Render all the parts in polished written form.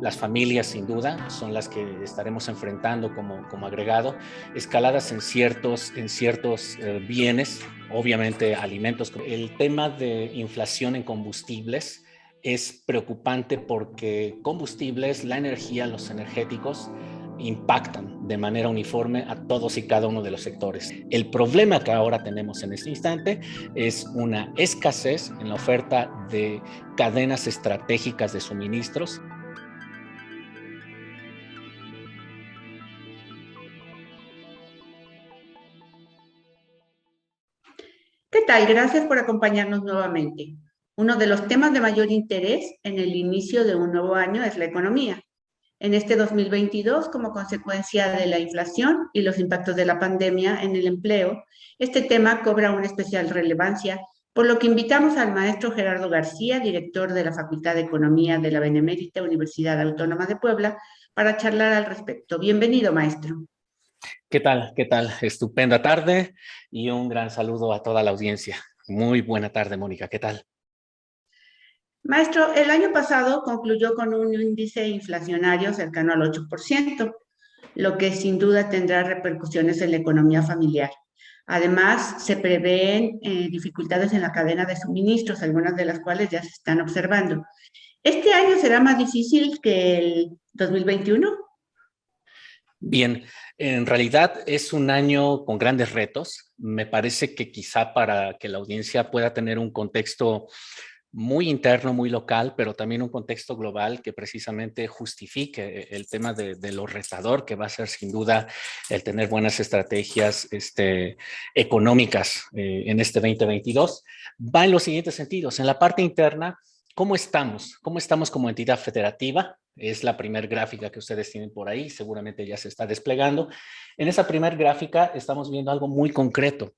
Las familias, sin duda, son las que estaremos enfrentando como agregado. Escaladas en ciertos bienes, obviamente alimentos. El tema de inflación en combustibles es preocupante porque combustibles, la energía, los energéticos impactan de manera uniforme a todos y cada uno de los sectores. El problema que ahora tenemos en este instante es una escasez en la oferta de cadenas estratégicas de suministros. ¿Qué tal? Gracias por acompañarnos nuevamente. Uno de los temas de mayor interés en el inicio de un nuevo año es la economía. En este 2022, como consecuencia de la inflación y los impactos de la pandemia en el empleo, este tema cobra una especial relevancia, por lo que invitamos al maestro Gerardo García, director de la Facultad de Economía de la Benemérita Universidad Autónoma de Puebla, para charlar al respecto. Bienvenido, maestro. ¿Qué tal? ¿Qué tal? Estupenda tarde y un gran saludo a toda la audiencia. Muy buena tarde, Mónica. ¿Qué tal? Maestro, el año pasado concluyó con un índice inflacionario cercano al 8%, lo que sin duda tendrá repercusiones en la economía familiar. Además, se prevén dificultades en la cadena de suministros, algunas de las cuales ya se están observando. ¿Este año será más difícil que el 2021? Bien, en realidad es un año con grandes retos. Me parece que quizá para que la audiencia pueda tener un contexto muy interno, muy local, pero también un contexto global que precisamente justifique el tema de lo retador que va a ser sin duda el tener buenas estrategias económicas en este 2022, va en los siguientes sentidos. En la parte interna, ¿cómo estamos? ¿Cómo estamos como entidad federativa? Es la primera gráfica que ustedes tienen por ahí, seguramente ya se está desplegando. En esa primera gráfica estamos viendo algo muy concreto.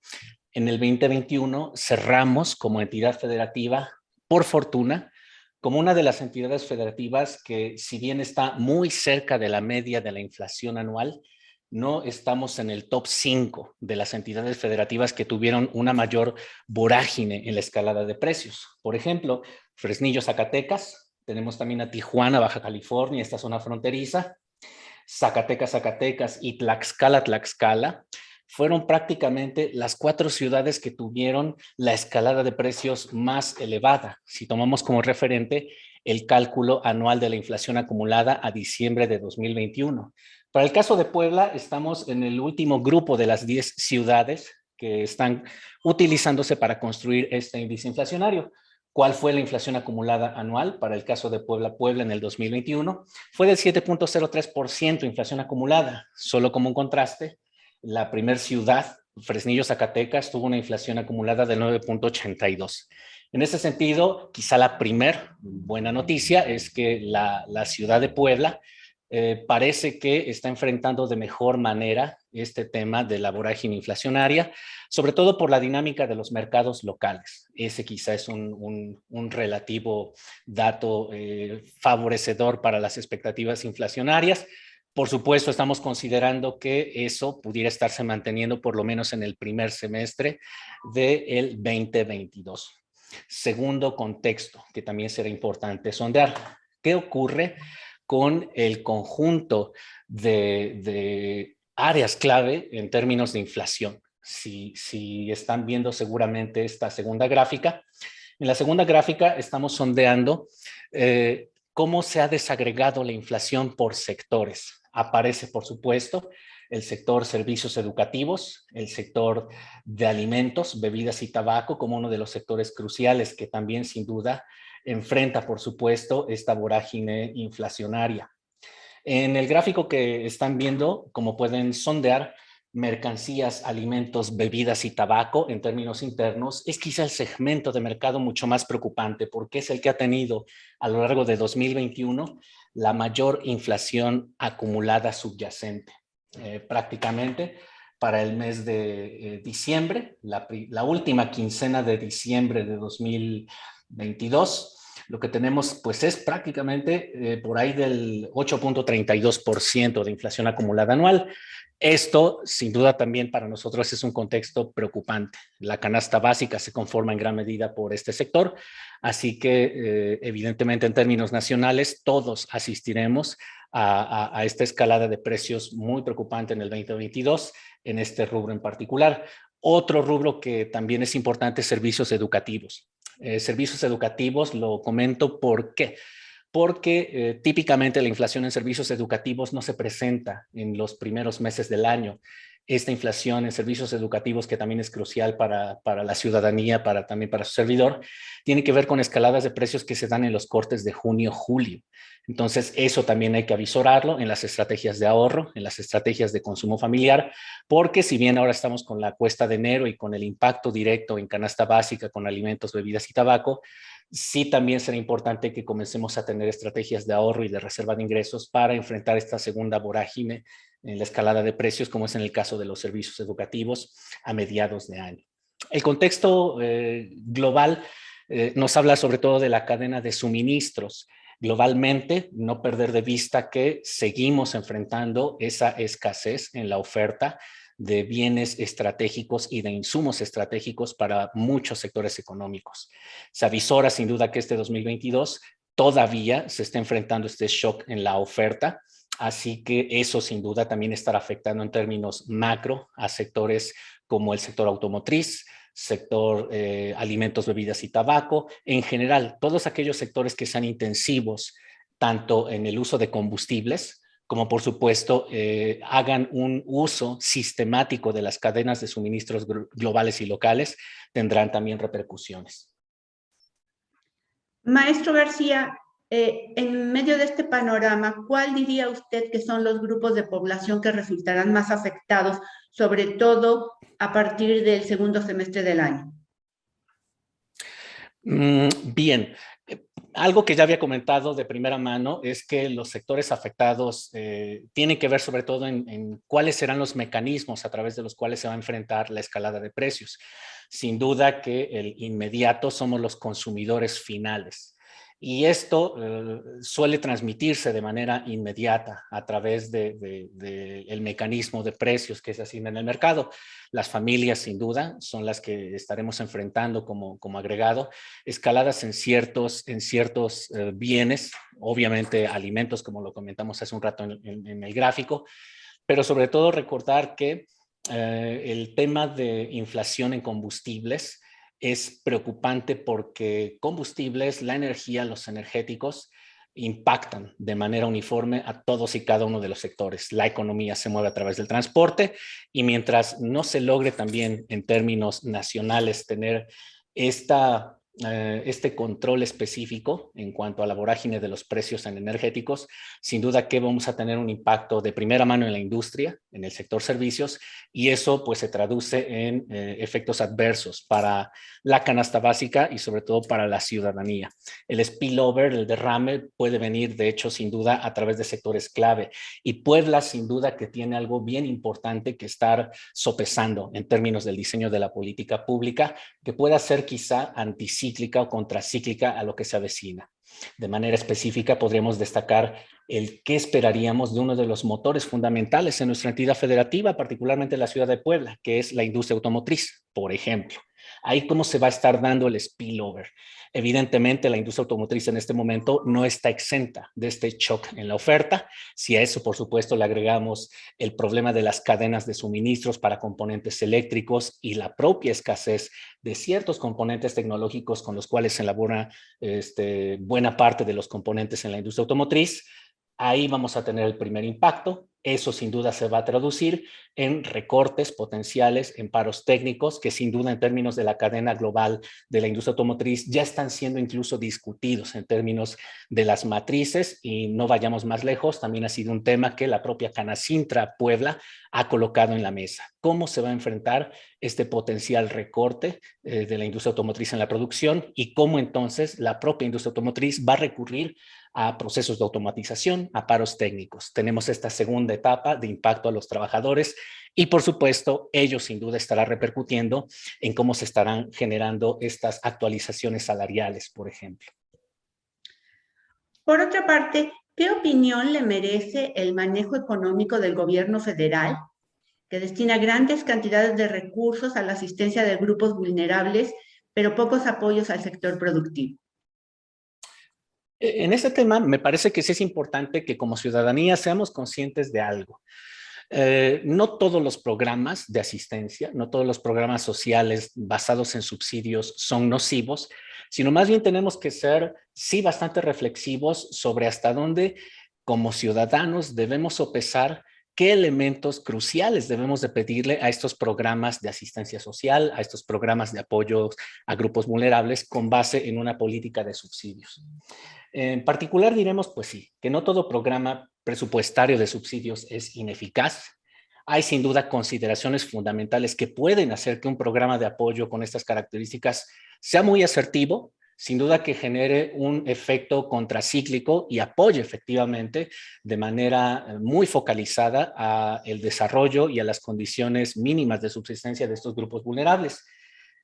En el 2021 cerramos como entidad federativa, por fortuna, como una de las entidades federativas que, si bien está muy cerca de la media de la inflación anual, no estamos en el top 5 de las entidades federativas que tuvieron una mayor vorágine en la escalada de precios. Por ejemplo, Fresnillo, Zacatecas, tenemos también a Tijuana, Baja California, esta zona fronteriza, Zacatecas, Zacatecas y Tlaxcala, Tlaxcala, fueron prácticamente las 4 ciudades que tuvieron la escalada de precios más elevada, si tomamos como referente el cálculo anual de la inflación acumulada a diciembre de 2021. Para el caso de Puebla, estamos en el último grupo de las 10 ciudades que están utilizándose para construir este índice inflacionario. ¿Cuál fue la inflación acumulada anual para el caso de Puebla, Puebla en el 2021? Fue del 7.03% inflación acumulada. Solo como un contraste, la primer ciudad, Fresnillo, Zacatecas, tuvo una inflación acumulada del 9.82. En ese sentido, quizá la primer buena noticia es que la ciudad de Puebla parece que está enfrentando de mejor manera este tema de la vorágine inflacionaria, sobre todo por la dinámica de los mercados locales. Ese quizá es un relativo dato favorecedor para las expectativas inflacionarias. Por supuesto, estamos considerando que eso pudiera estarse manteniendo por lo menos en el primer semestre del 2022. Segundo contexto, que también será importante sondear. ¿Qué ocurre con el conjunto de áreas clave en términos de inflación? Si están viendo seguramente esta segunda gráfica, en la segunda gráfica estamos sondeando cómo se ha desagregado la inflación por sectores. Aparece, por supuesto, el sector servicios educativos, el sector de alimentos, bebidas y tabaco como uno de los sectores cruciales que también sin duda enfrenta, por supuesto, esta vorágine inflacionaria. En el gráfico que están viendo, como pueden sondear, mercancías, alimentos, bebidas y tabaco en términos internos, es quizá el segmento de mercado mucho más preocupante porque es el que ha tenido a lo largo de 2021 la mayor inflación acumulada subyacente. Prácticamente para el mes de diciembre, la última quincena de diciembre de 2022, lo que tenemos pues es prácticamente por ahí del 8.32% de inflación acumulada anual. Esto, sin duda, también para nosotros es un contexto preocupante. La canasta básica se conforma en gran medida por este sector, Así que evidentemente en términos nacionales todos asistiremos a esta escalada de precios muy preocupante en el 2022 en este rubro en particular. Otro rubro que también es importante es servicios educativos. Servicios educativos lo comento porque típicamente la inflación en servicios educativos no se presenta en los primeros meses del año. Esta inflación en servicios educativos, que también es crucial para la ciudadanía, también para su servidor, tiene que ver con escaladas de precios que se dan en los cortes de junio, julio. Entonces, eso también hay que avisorarlo en las estrategias de ahorro, en las estrategias de consumo familiar, porque si bien ahora estamos con la cuesta de enero y con el impacto directo en canasta básica, con alimentos, bebidas y tabaco, sí también será importante que comencemos a tener estrategias de ahorro y de reserva de ingresos para enfrentar esta segunda vorágine en la escalada de precios, como es en el caso de los servicios educativos a mediados de año. El contexto global nos habla sobre todo de la cadena de suministros. Globalmente, no perder de vista que seguimos enfrentando esa escasez en la oferta de bienes estratégicos y de insumos estratégicos para muchos sectores económicos. Se avisora sin duda que este 2022 todavía se está enfrentando este shock en la oferta, así que eso sin duda también estará afectando en términos macro a sectores como el sector automotriz, sector alimentos, bebidas y tabaco, en general, todos aquellos sectores que sean intensivos tanto en el uso de combustibles, como por supuesto hagan un uso sistemático de las cadenas de suministros globales y locales, tendrán también repercusiones. Maestro García, en medio de este panorama, ¿cuál diría usted que son los grupos de población que resultarán más afectados, sobre todo a partir del segundo semestre del año? Bien, algo que ya había comentado de primera mano es que los sectores afectados tienen que ver sobre todo en cuáles serán los mecanismos a través de los cuales se va a enfrentar la escalada de precios. Sin duda que el inmediato somos los consumidores finales. Y esto suele transmitirse de manera inmediata a través del mecanismo de precios que se asigna en el mercado. Las familias, sin duda, son las que estaremos enfrentando como agregado, escaladas en ciertos bienes, obviamente alimentos, como lo comentamos hace un rato en el gráfico, pero sobre todo recordar que el tema de inflación en combustibles es preocupante porque combustibles, la energía, los energéticos impactan de manera uniforme a todos y cada uno de los sectores. La economía se mueve a través del transporte y mientras no se logre también en términos nacionales tener este control específico en cuanto a la vorágine de los precios en energéticos, sin duda que vamos a tener un impacto de primera mano en la industria, en el sector servicios, y eso pues se traduce en efectos adversos para la canasta básica y sobre todo para la ciudadanía. El spillover, el derrame, puede venir de hecho sin duda a través de sectores clave, y Puebla sin duda que tiene algo bien importante que estar sopesando en términos del diseño de la política pública, que pueda ser quizá anticíclica o contracíclica a lo que se avecina. De manera específica, podríamos destacar el qué esperaríamos de uno de los motores fundamentales en nuestra entidad federativa, particularmente la ciudad de Puebla, que es la industria automotriz, por ejemplo. Ahí cómo se va a estar dando el spillover. Evidentemente, la industria automotriz en este momento no está exenta de este shock en la oferta. Si a eso, por supuesto, le agregamos el problema de las cadenas de suministros para componentes eléctricos y la propia escasez de ciertos componentes tecnológicos con los cuales se elabora buena parte de los componentes en la industria automotriz, ahí vamos a tener el primer impacto. Eso sin duda se va a traducir en recortes potenciales, en paros técnicos, que sin duda en términos de la cadena global de la industria automotriz ya están siendo incluso discutidos en términos de las matrices, y no vayamos más lejos, también ha sido un tema que la propia Canacintra Puebla ha colocado en la mesa. ¿Cómo se va a enfrentar este potencial recorte de la industria automotriz en la producción y cómo entonces la propia industria automotriz va a recurrir a procesos de automatización, a paros técnicos? Tenemos esta segunda etapa de impacto a los trabajadores y por supuesto ello sin duda estará repercutiendo en cómo se estarán generando estas actualizaciones salariales, por ejemplo. Por otra parte, ¿qué opinión le merece el manejo económico del gobierno federal, que destina grandes cantidades de recursos a la asistencia de grupos vulnerables, pero pocos apoyos al sector productivo? En este tema me parece que sí es importante que como ciudadanía seamos conscientes de algo. No todos los programas de asistencia, no todos los programas sociales basados en subsidios son nocivos, sino más bien tenemos que ser, sí, bastante reflexivos sobre hasta dónde como ciudadanos debemos sopesar qué elementos cruciales debemos de pedirle a estos programas de asistencia social, a estos programas de apoyo a grupos vulnerables con base en una política de subsidios. En particular diremos, pues sí, que no todo programa presupuestario de subsidios es ineficaz. Hay sin duda consideraciones fundamentales que pueden hacer que un programa de apoyo con estas características sea muy asertivo, sin duda que genere un efecto contracíclico y apoye efectivamente de manera muy focalizada a el desarrollo y a las condiciones mínimas de subsistencia de estos grupos vulnerables.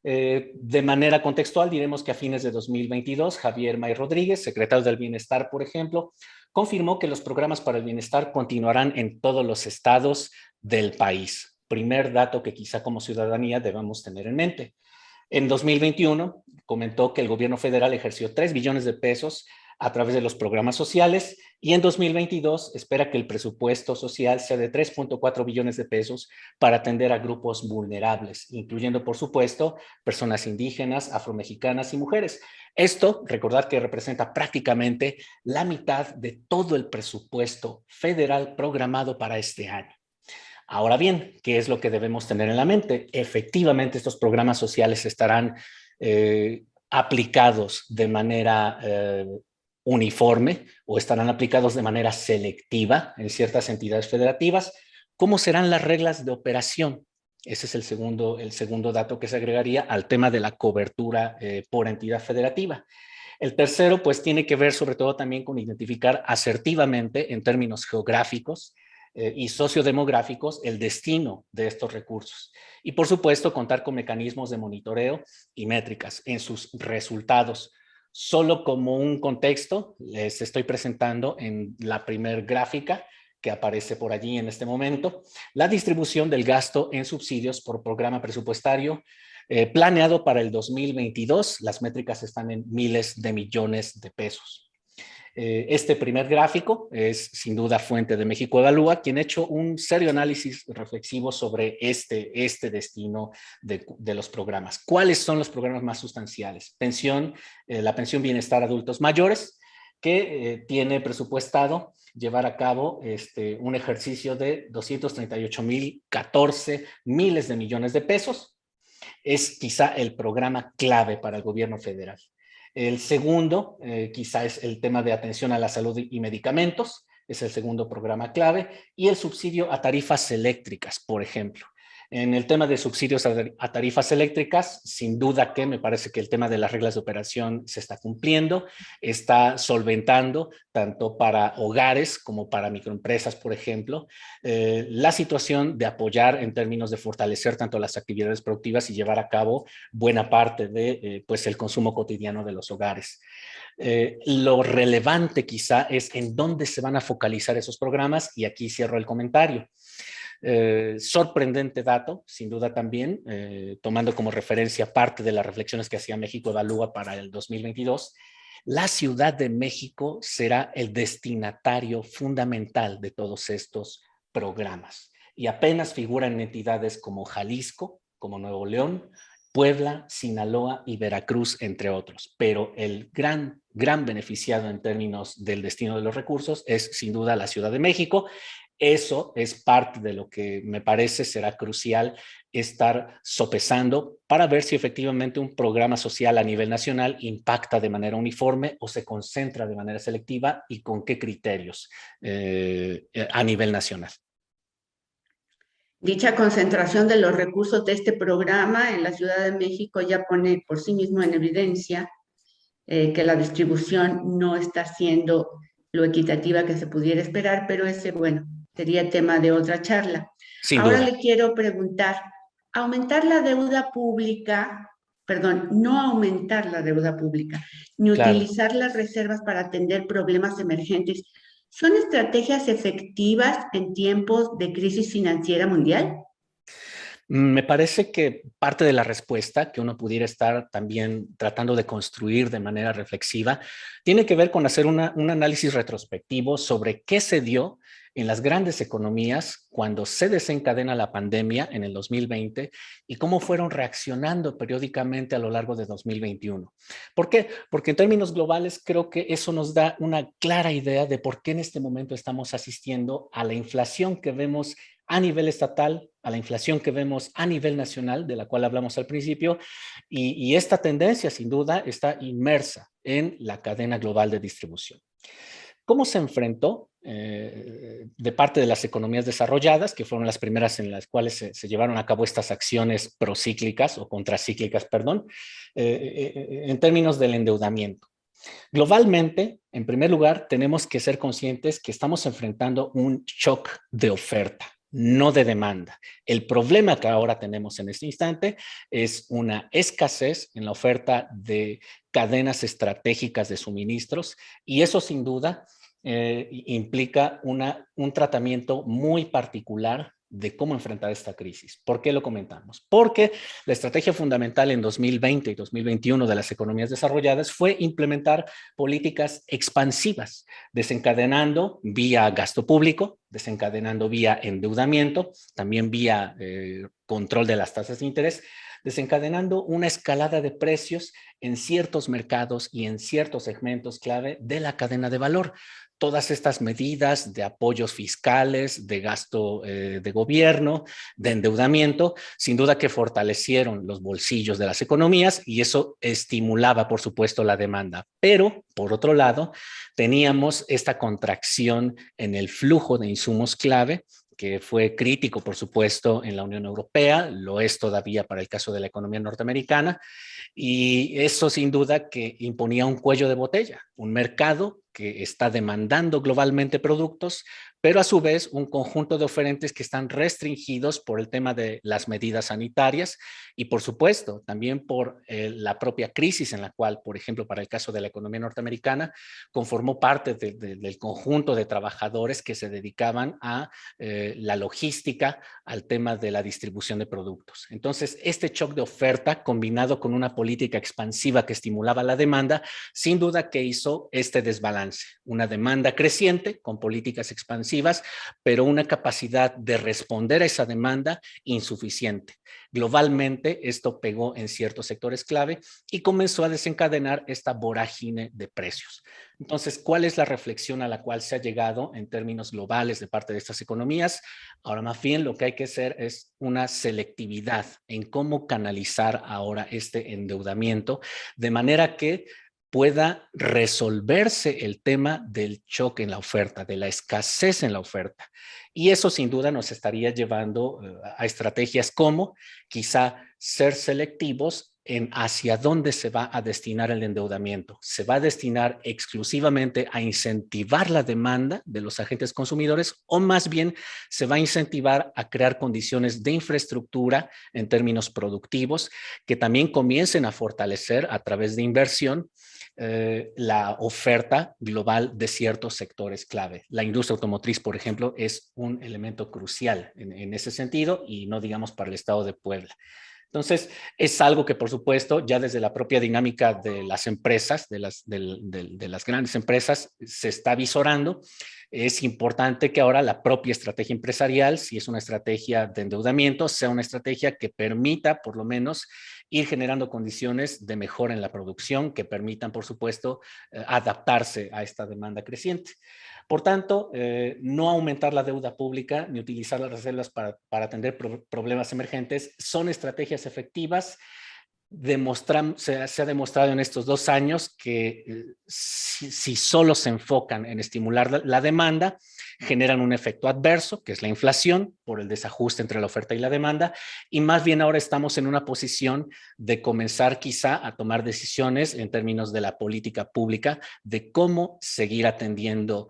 De manera contextual, diremos que a fines de 2022, Javier May Rodríguez, secretario del Bienestar, por ejemplo, confirmó que los programas para el bienestar continuarán en todos los estados del país. Primer dato que quizá como ciudadanía debamos tener en mente. En 2021 comentó que el gobierno federal ejerció 3 billones de pesos a través de los programas sociales y en 2022 espera que el presupuesto social sea de 3.4 billones de pesos para atender a grupos vulnerables, incluyendo, por supuesto, personas indígenas, afromexicanas y mujeres. Esto, recordar que representa prácticamente la mitad de todo el presupuesto federal programado para este año. Ahora bien, ¿qué es lo que debemos tener en la mente? Efectivamente, estos programas sociales estarán aplicados de manera uniforme o estarán aplicados de manera selectiva en ciertas entidades federativas. ¿Cómo serán las reglas de operación? Ese es el segundo dato que se agregaría al tema de la cobertura por entidad federativa. El tercero, pues, tiene que ver sobre todo también con identificar asertivamente en términos geográficos y sociodemográficos el destino de estos recursos. Y, por supuesto, contar con mecanismos de monitoreo y métricas en sus resultados. Solo como un contexto, les estoy presentando en la primer gráfica que aparece por allí en este momento, la distribución del gasto en subsidios por programa presupuestario planeado para el 2022. Las métricas están en miles de millones de pesos. Este primer gráfico es sin duda fuente de México Evalúa, quien ha hecho un serio análisis reflexivo sobre este destino de los programas. ¿Cuáles son los programas más sustanciales? La pensión bienestar adultos mayores, que tiene presupuestado llevar a cabo un ejercicio de 238,014 miles de millones de pesos. Es quizá el programa clave para el gobierno federal. El segundo, quizá es el tema de atención a la salud y medicamentos, es el segundo programa clave, y el subsidio a tarifas eléctricas, por ejemplo. En el tema de subsidios a tarifas eléctricas, sin duda que me parece que el tema de las reglas de operación se está cumpliendo, está solventando tanto para hogares como para microempresas, por ejemplo, la situación de apoyar en términos de fortalecer tanto las actividades productivas y llevar a cabo buena parte de pues el consumo cotidiano de los hogares. Lo relevante quizá es en dónde se van a focalizar esos programas y aquí cierro el comentario. Sorprendente dato, sin duda también, tomando como referencia parte de las reflexiones que hacía México Evalúa para el 2022, la Ciudad de México será el destinatario fundamental de todos estos programas y apenas figuran entidades como Jalisco, como Nuevo León, Puebla, Sinaloa y Veracruz, entre otros. Pero el gran beneficiado en términos del destino de los recursos es sin duda la Ciudad de México. Eso es parte de lo que me parece será crucial estar sopesando para ver si efectivamente un programa social a nivel nacional impacta de manera uniforme o se concentra de manera selectiva y con qué criterios a nivel nacional. Dicha concentración de los recursos de este programa en la Ciudad de México ya pone por sí mismo en evidencia que la distribución no está siendo lo equitativa que se pudiera esperar, pero ese, bueno, sería tema de otra charla. Sin Ahora duda. le quiero preguntar, aumentar la deuda pública, perdón, no aumentar la deuda pública, ni Claro. utilizar las reservas para atender problemas emergentes, ¿son estrategias efectivas en tiempos de crisis financiera mundial? Me parece que parte de la respuesta que uno pudiera estar también tratando de construir de manera reflexiva tiene que ver con hacer un análisis retrospectivo sobre qué se dio en las grandes economías cuando se desencadena la pandemia en el 2020 y cómo fueron reaccionando periódicamente a lo largo de 2021. ¿Por qué? Porque en términos globales creo que eso nos da una clara idea de por qué en este momento estamos asistiendo a la inflación que vemos a nivel estatal, a la inflación que vemos a nivel nacional, de la cual hablamos al principio, y esta tendencia sin duda está inmersa en la cadena global de distribución. ¿Cómo se enfrentó de parte de las economías desarrolladas, que fueron las primeras en las cuales se llevaron a cabo estas acciones procíclicas o contracíclicas, perdón, en términos del endeudamiento? Globalmente, en primer lugar, tenemos que ser conscientes que estamos enfrentando un shock de oferta, no de demanda. El problema que ahora tenemos en este instante es una escasez en la oferta de cadenas estratégicas de suministros y eso sin duda implica un tratamiento muy particular de cómo enfrentar esta crisis. ¿Por qué lo comentamos? Porque la estrategia fundamental en 2020 y 2021 de las economías desarrolladas fue implementar políticas expansivas, desencadenando vía gasto público, desencadenando vía endeudamiento, también vía control de las tasas de interés, desencadenando una escalada de precios en ciertos mercados y en ciertos segmentos clave de la cadena de valor. Todas estas medidas de apoyos fiscales, de gasto de gobierno, de endeudamiento, sin duda que fortalecieron los bolsillos de las economías y eso estimulaba, por supuesto, la demanda. Pero, por otro lado, teníamos esta contracción en el flujo de insumos clave, que fue crítico, por supuesto, en la Unión Europea, lo es todavía para el caso de la economía norteamericana, y eso sin duda que imponía un cuello de botella, un mercado que está demandando globalmente productos, pero a su vez un conjunto de oferentes que están restringidos por el tema de las medidas sanitarias y por supuesto también por la propia crisis en la cual, por ejemplo, para el caso de la economía norteamericana, conformó parte del conjunto de trabajadores que se dedicaban a la logística, al tema de la distribución de productos. Entonces, este shock de oferta combinado con una política expansiva que estimulaba la demanda, sin duda que hizo este desbalance. Una demanda creciente con políticas expansivas, pero una capacidad de responder a esa demanda insuficiente. Globalmente, esto pegó en ciertos sectores clave y comenzó a desencadenar esta vorágine de precios. Entonces, ¿cuál es la reflexión a la cual se ha llegado en términos globales de parte de estas economías? Ahora, más bien, lo que hay que hacer es una selectividad en cómo canalizar ahora este endeudamiento, de manera que pueda resolverse el tema del choque en la oferta, de la escasez en la oferta. Y eso sin duda nos estaría llevando a estrategias como quizá ser selectivos en hacia dónde se va a destinar el endeudamiento. ¿Se va a destinar exclusivamente a incentivar la demanda de los agentes consumidores o más bien se va a incentivar a crear condiciones de infraestructura en términos productivos que también comiencen a fortalecer a través de inversión la oferta global de ciertos sectores clave? La industria automotriz, por ejemplo, es un elemento crucial en ese sentido y no digamos para el estado de Puebla. Entonces, es algo que, por supuesto, ya desde la propia dinámica de las empresas, de las grandes empresas, se está visorando. Es importante que ahora la propia estrategia empresarial, si es una estrategia de endeudamiento, sea una estrategia que permita, por lo menos, ir generando condiciones de mejora en la producción que permitan, por supuesto, adaptarse a esta demanda creciente. Por tanto, no aumentar la deuda pública ni utilizar las reservas para atender problemas emergentes son estrategias efectivas. Se ha demostrado en estos 2 años que si solo se enfocan en estimular la demanda, generan un efecto adverso, que es la inflación, por el desajuste entre la oferta y la demanda, y más bien ahora estamos en una posición de comenzar quizá a tomar decisiones en términos de la política pública, de cómo seguir atendiendo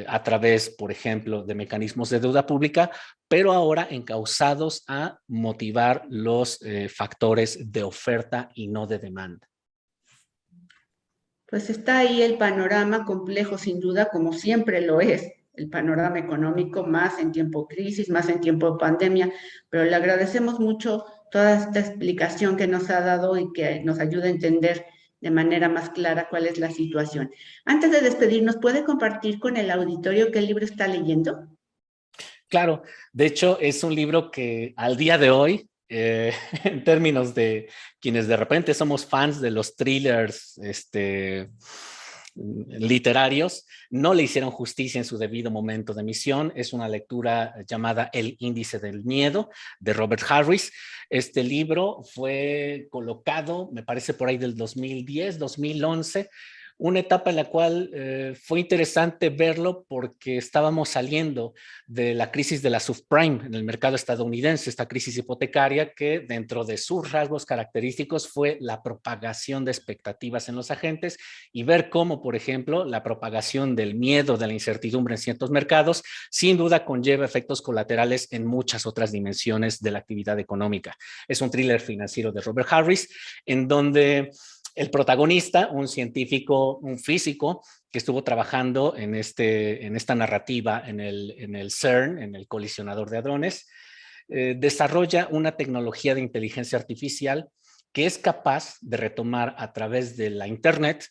a través, por ejemplo, de mecanismos de deuda pública, pero ahora encausados a motivar los factores de oferta y no de demanda. Pues está ahí el panorama complejo, sin duda, como siempre lo es. el panorama económico, más en tiempo de crisis, más en tiempo de pandemia, pero le agradecemos mucho toda esta explicación que nos ha dado y que nos ayuda a entender de manera más clara cuál es la situación. Antes de despedirnos, ¿puede compartir con el auditorio qué libro está leyendo? Claro, de hecho es un libro que al día de hoy, en términos de quienes de repente somos fans de los thrillers literarios, no le hicieron justicia en su debido momento de emisión. Es una lectura llamada El índice del miedo, de Robert Harris. Este libro fue colocado, me parece por ahí del 2010, 2011, una etapa en la cual fue interesante verlo porque estábamos saliendo de la crisis de la subprime en el mercado estadounidense, esta crisis hipotecaria que dentro de sus rasgos característicos fue la propagación de expectativas en los agentes y ver cómo, por ejemplo, la propagación del miedo, de la incertidumbre en ciertos mercados, sin duda conlleva efectos colaterales en muchas otras dimensiones de la actividad económica. Es un thriller financiero de Robert Harris, en donde el protagonista, un científico, un físico, que estuvo trabajando en esta narrativa en el CERN, en el colisionador de hadrones, desarrolla una tecnología de inteligencia artificial que es capaz de retomar a través de la Internet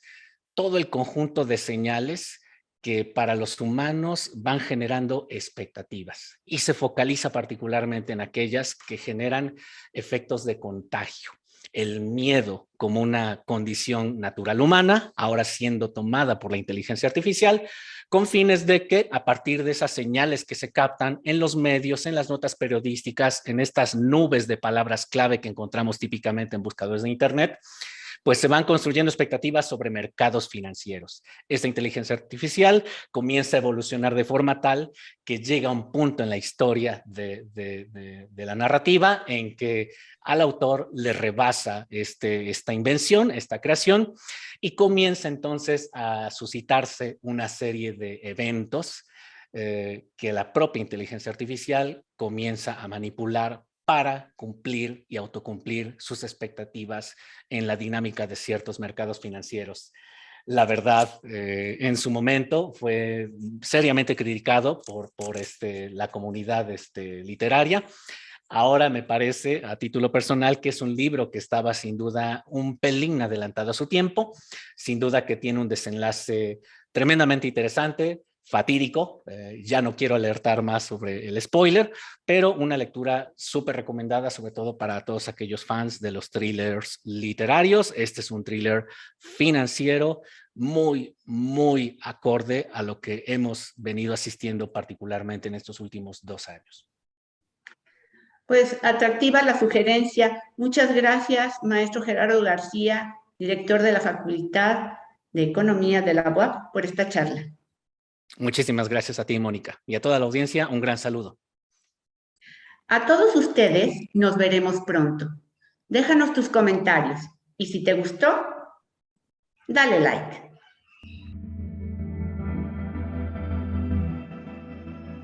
todo el conjunto de señales que para los humanos van generando expectativas y se focaliza particularmente en aquellas que generan efectos de contagio. El miedo como una condición natural humana, ahora siendo tomada por la inteligencia artificial, con fines de que a partir de esas señales que se captan en los medios, en las notas periodísticas, en estas nubes de palabras clave que encontramos típicamente en buscadores de Internet, pues se van construyendo expectativas sobre mercados financieros. Esta inteligencia artificial comienza a evolucionar de forma tal que llega a un punto en la historia de la narrativa en que al autor le rebasa esta invención, esta creación, y comienza entonces a suscitarse una serie de eventos que la propia inteligencia artificial comienza a manipular para cumplir y autocumplir sus expectativas en la dinámica de ciertos mercados financieros. La verdad, en su momento fue seriamente criticado por la comunidad literaria. Ahora me parece, a título personal, que es un libro que estaba sin duda un pelín adelantado a su tiempo, sin duda que tiene un desenlace tremendamente interesante, fatídico, ya no quiero alertar más sobre el spoiler, pero una lectura súper recomendada, sobre todo para todos aquellos fans de los thrillers literarios. Este es un thriller financiero muy, muy acorde a lo que hemos venido asistiendo particularmente en estos últimos 2 años. Pues atractiva la sugerencia. Muchas gracias, maestro Gerardo García, director de la Facultad de Economía de la UAP, por esta charla. Muchísimas gracias a ti, Mónica, y a toda la audiencia, un gran saludo. A todos ustedes nos veremos pronto. Déjanos tus comentarios y si te gustó, dale like.